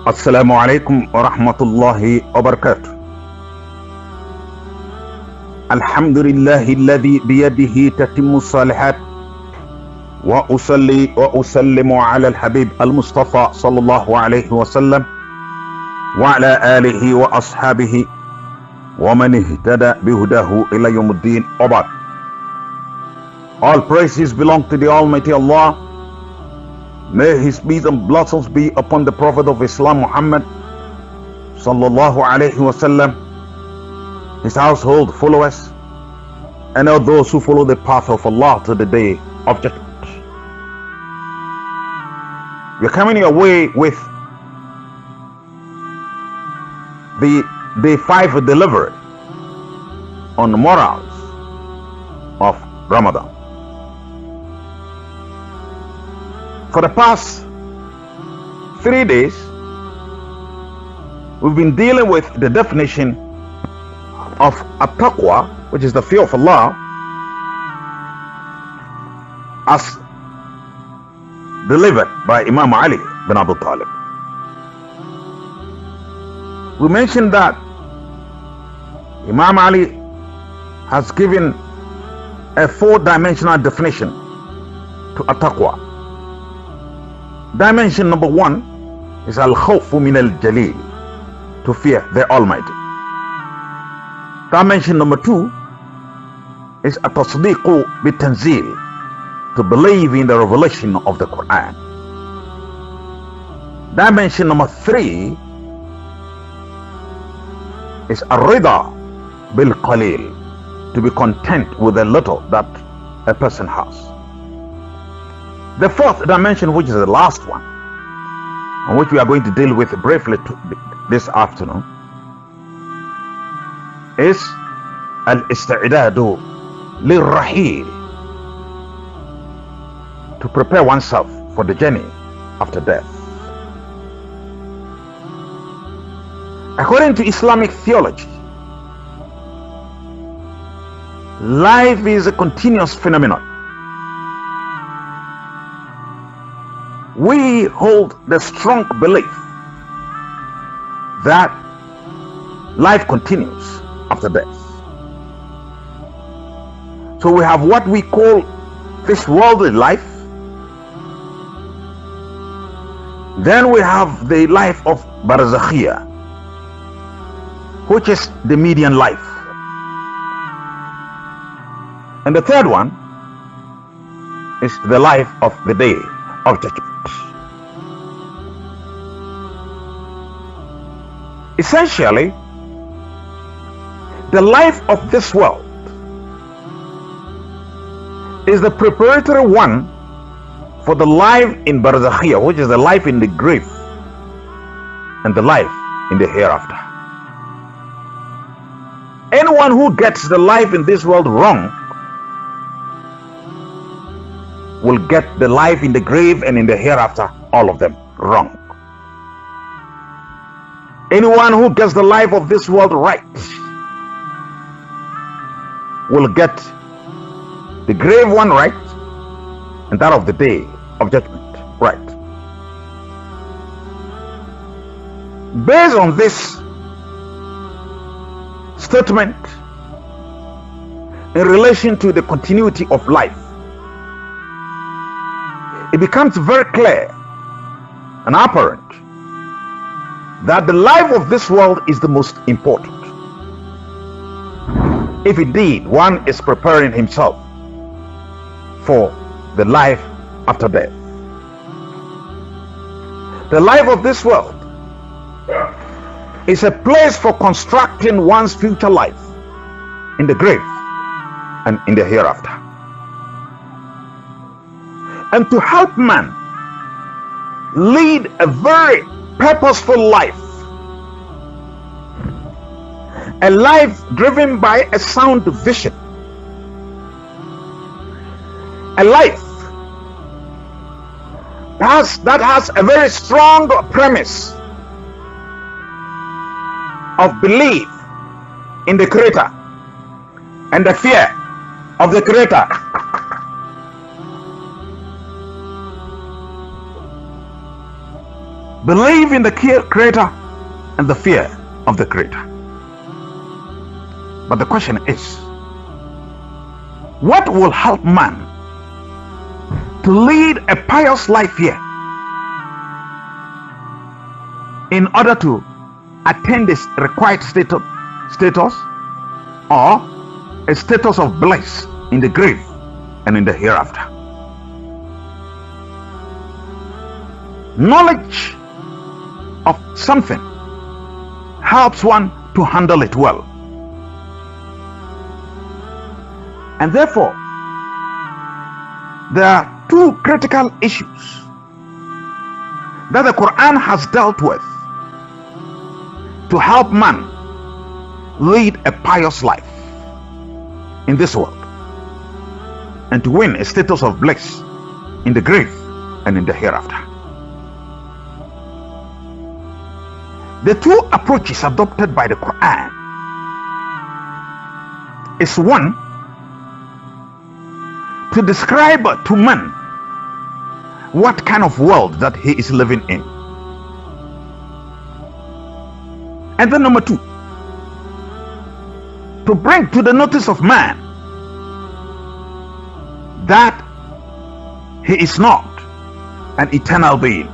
Assalamu alaikum wa rahmatullahi wa barakatuh. Alhamdulillahi alladhi biyadihi tatimmu salihat. Wa usalli wa usallimu ala al-habib al-Mustafa sallallahu alayhi wa sallam wa ala alihi wa ashabihi wa man ihtada bihudahu ila yawmuddin. Abad. All praises belong to the Almighty Allah. May his peace and blessings be upon the Prophet of Islam Muhammad sallallahu alayhi wasallam, his household followers, and all those who follow the path of Allah to the day of judgment. We're coming your way with the day 5 delivery on the morals of Ramadan. For the past 3 days, we've been dealing with the definition of at-taqwa, which is the fear of Allah, as delivered by Imam Ali bin Abi Talib. We mentioned that Imam Ali has given a 4-dimensional definition to at-taqwa. Dimension number 1 is al-khawfu min al-jalil, to fear the Almighty. Dimension number 2 is at-tasdiqu bit-tanzil, to believe in the revelation of the Quran. Dimension number 3 is ar-rida bil-qalil, to be content with the little that a person has. The 4th dimension, which is the last one, on which we are going to deal with briefly this afternoon, is al-istidadu lil-rahil, to prepare oneself for the journey after death. According to Islamic theology, life is a continuous phenomenon. We hold the strong belief that life continues after death. So we have what we call this worldly life. Then we have the life of Barzakhia, which is the median life. And the third one is the life of the day of judgment. Essentially, the life of this world is the preparatory one for the life in Barzakhia, which is the life in the grave and the life in the hereafter. Anyone who gets the life in this world wrong will get the life in the grave and in the hereafter, all of them wrong. Anyone who gets the life of this world right will get the grave one right and that of the day of judgment right. Based on this statement in relation to the continuity of life, it becomes very clear and apparent that the life of this world is the most important. If indeed one is preparing himself for the life after death. The life of this world is a place for constructing one's future life in the grave and in the hereafter. And to help man lead a very purposeful life, a life driven by a sound vision, a life that has a very strong premise of belief in the Creator and the fear of the Creator. Believe in the Creator and the fear of the Creator. But the question is, what will help man to lead a pious life here in order to attain this required status or a status of bliss in the grave and in the hereafter? Knowledge of something helps one to handle it well. And therefore, there are two critical issues that the Quran has dealt with to help man lead a pious life in this world and to win a status of bliss in the grave and in the hereafter. The two approaches adopted by the Quran is one, to describe to man what kind of world that he is living in, and then number two, to bring to the notice of man that he is not an eternal being.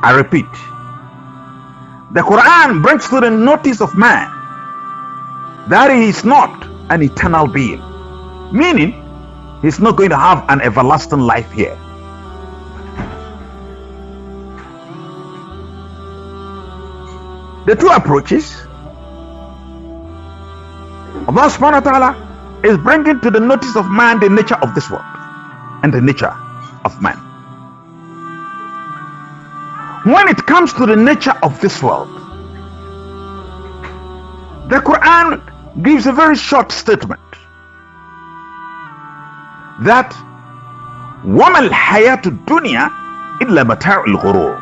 I repeat, the Quran brings to the notice of man that he is not an eternal being, meaning he's not going to have an everlasting life here. The two approaches, Allah subhanahu wa ta'ala is bringing to the notice of man the nature of this world and the nature of man. When it comes to the nature of this world, the Quran gives a very short statement that وَمَا الْحَيَاةُ الدُّنْيَا إِلَّا مَتَاعُ الْغُرُورِ,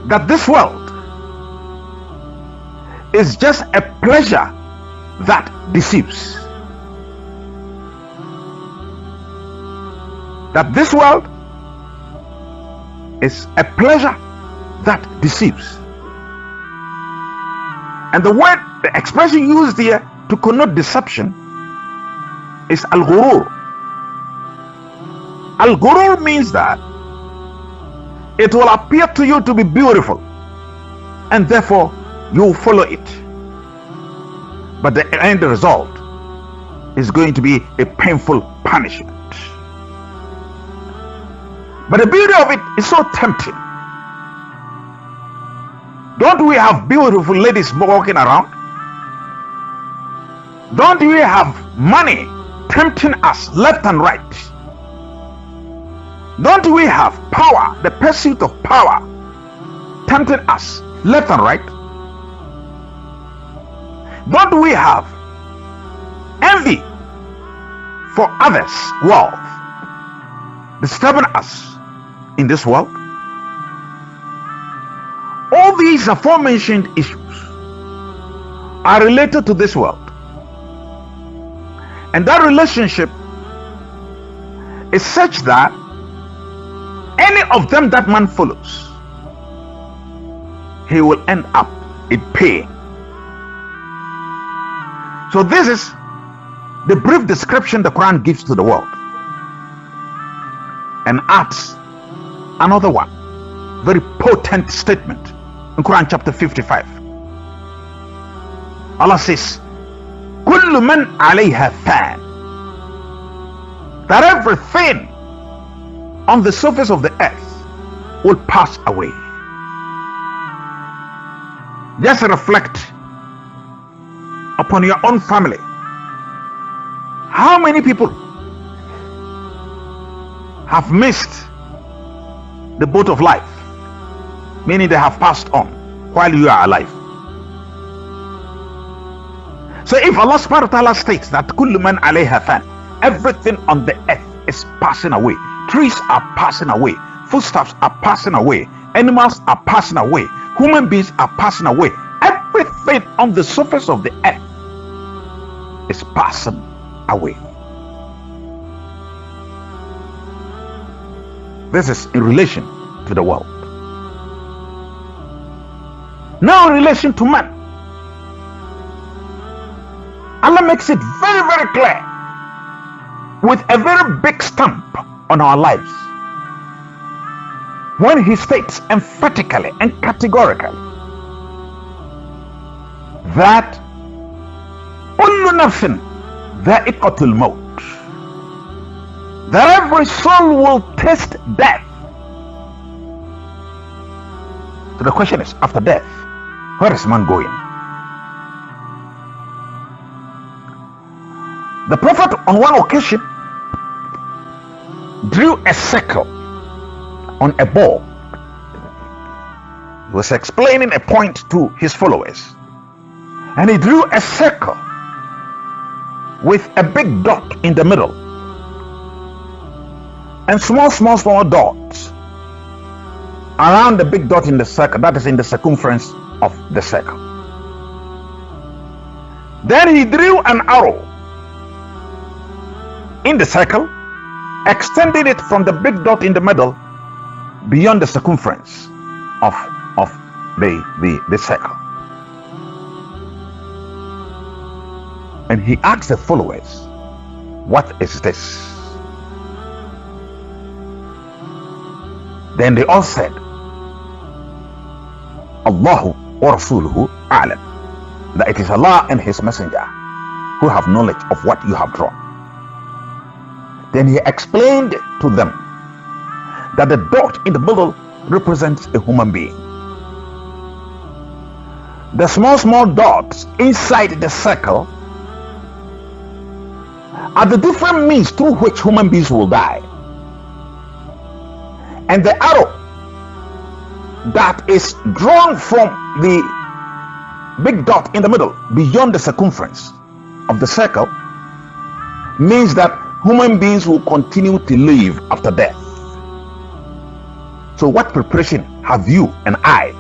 that this world is just a pleasure that deceives. That this world is a pleasure that deceives. And the word, the expression used here to connote deception is al-ghurur. Al-ghurur means that it will appear to you to be beautiful and therefore you follow it, but the end result is going to be a painful punishment. But the beauty of it is so tempting. Don't we have beautiful ladies walking around? Don't we have money tempting us left and right? Don't we have power, the pursuit of power, tempting us left and right? Don't we have envy for others' wealth disturbing us in this world? All these aforementioned issues are related to this world, and that relationship is such that any of them that man follows, he will end up in pain. So this is the brief description the Quran gives to the world, and adds another one, very potent statement in Quran chapter 55. Allah says, "Kullu man alayha fan," that everything on the surface of the earth will pass away. Just reflect upon your own family. How many people have missed the boat of life, meaning they have passed on while you are alive? So if Allah subhanahu wa ta'ala states that kullu man alayha fan, everything on the earth is passing away, trees are passing away, foodstuffs are passing away, animals are passing away, human beings are passing away. Everything on the surface of the earth is passing away. This is in relation to the world. Now, in relation to man, Allah makes it very, very clear with a very big stamp on our lives when He states emphatically and categorically that kullu nafsin dha'iqatul maut, that every soul will taste death. So the question is, after death, where is man going? The Prophet on one occasion drew a circle on a board. He was explaining a point to his followers, and he drew a circle with a big dot in the middle and small dots around the big dot in the circle, that is in the circumference of the circle. Then he drew an arrow in the circle, extending it from the big dot in the middle beyond the circumference of the circle. And he asked the followers, what is this? Then they all said, Allahu wa Rasuluhu a'lam, that it is Allah and His Messenger who have knowledge of what you have drawn. Then he explained to them that the dot in the middle represents a human being. The small dots inside the circle are the different means through which human beings will die. And the arrow that is drawn from the big dot in the middle beyond the circumference of the circle means that human beings will continue to live after death. So what preparation have you and I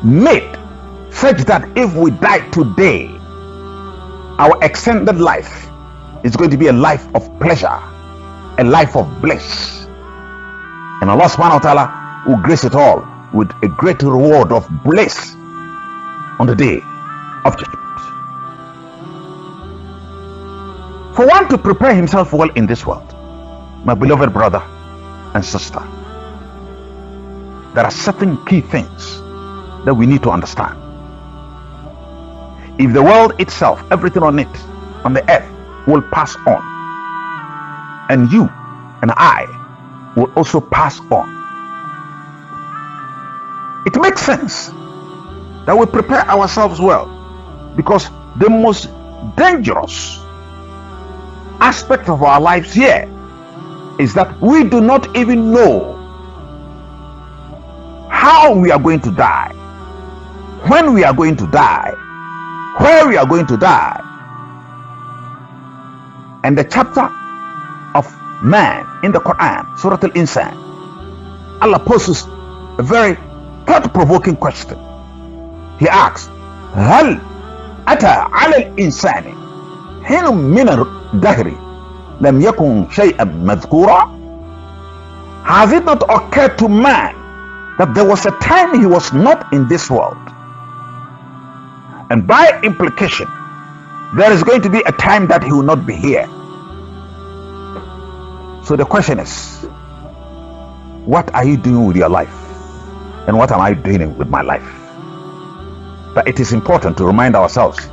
made such that if we die today, our extended life is going to be a life of pleasure, a life of bliss, and Allah subhanahu wa ta'ala will grace it all with a great reward of bliss on the day of judgment. For one to prepare himself well in this world, my beloved brother and sister, there are certain key things that we need to understand. If the world itself, everything on it, on the earth, will pass on, and you and I will also pass on, it makes sense that we prepare ourselves well, because the most dangerous aspect of our lives here is that we do not even know how we are going to die, when we are going to die, where we are going to die. And the chapter of man in the Quran, Surah Al-Insan, Allah poses a very thought-provoking question. He asks, هل أتى على الإنسان حين من الدهر لم يكن شيئا مذكورا? Has it not occurred to man that there was a time he was not in this world, and by implication there is going to be a time that he will not be here? So the question is, what are you doing with your life, and what am I doing with my life? But it is important to remind ourselves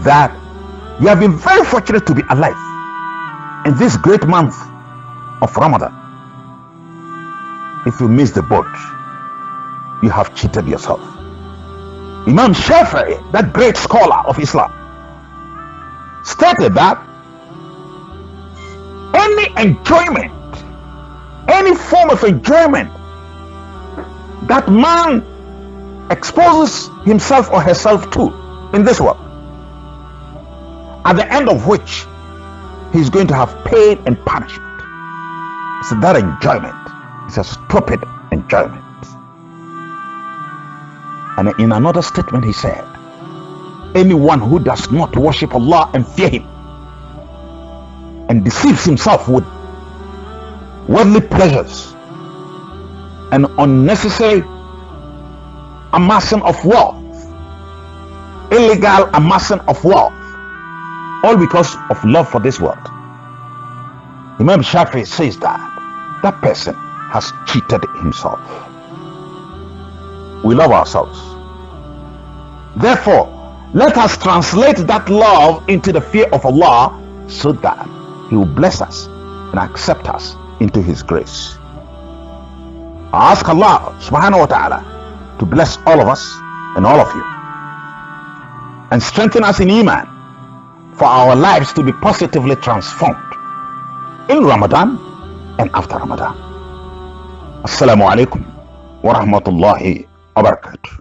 that we have been very fortunate to be alive in this great month of Ramadan. If you miss the boat, you have cheated yourself. Imam Shafi'i, that great scholar of Islam, stated that any enjoyment, any form of enjoyment that man exposes himself or herself to in this world, at the end of which he's going to have pain and punishment, so that enjoyment is a stupid enjoyment. And in another statement he said, anyone who does not worship Allah and fear him and deceives himself with worldly pleasures and unnecessary amassing of wealth, illegal amassing of wealth, all because of love for this world. Imam Shafi'i says that person has cheated himself. We love ourselves. Therefore, let us translate that love into the fear of Allah so that He will bless us and accept us into His grace. I ask Allah subhanahu wa ta'ala to bless all of us and all of you and strengthen us in Iman for our lives to be positively transformed in Ramadan and after Ramadan. Assalamu alaikum wa rahmatullahi wa barakatuh.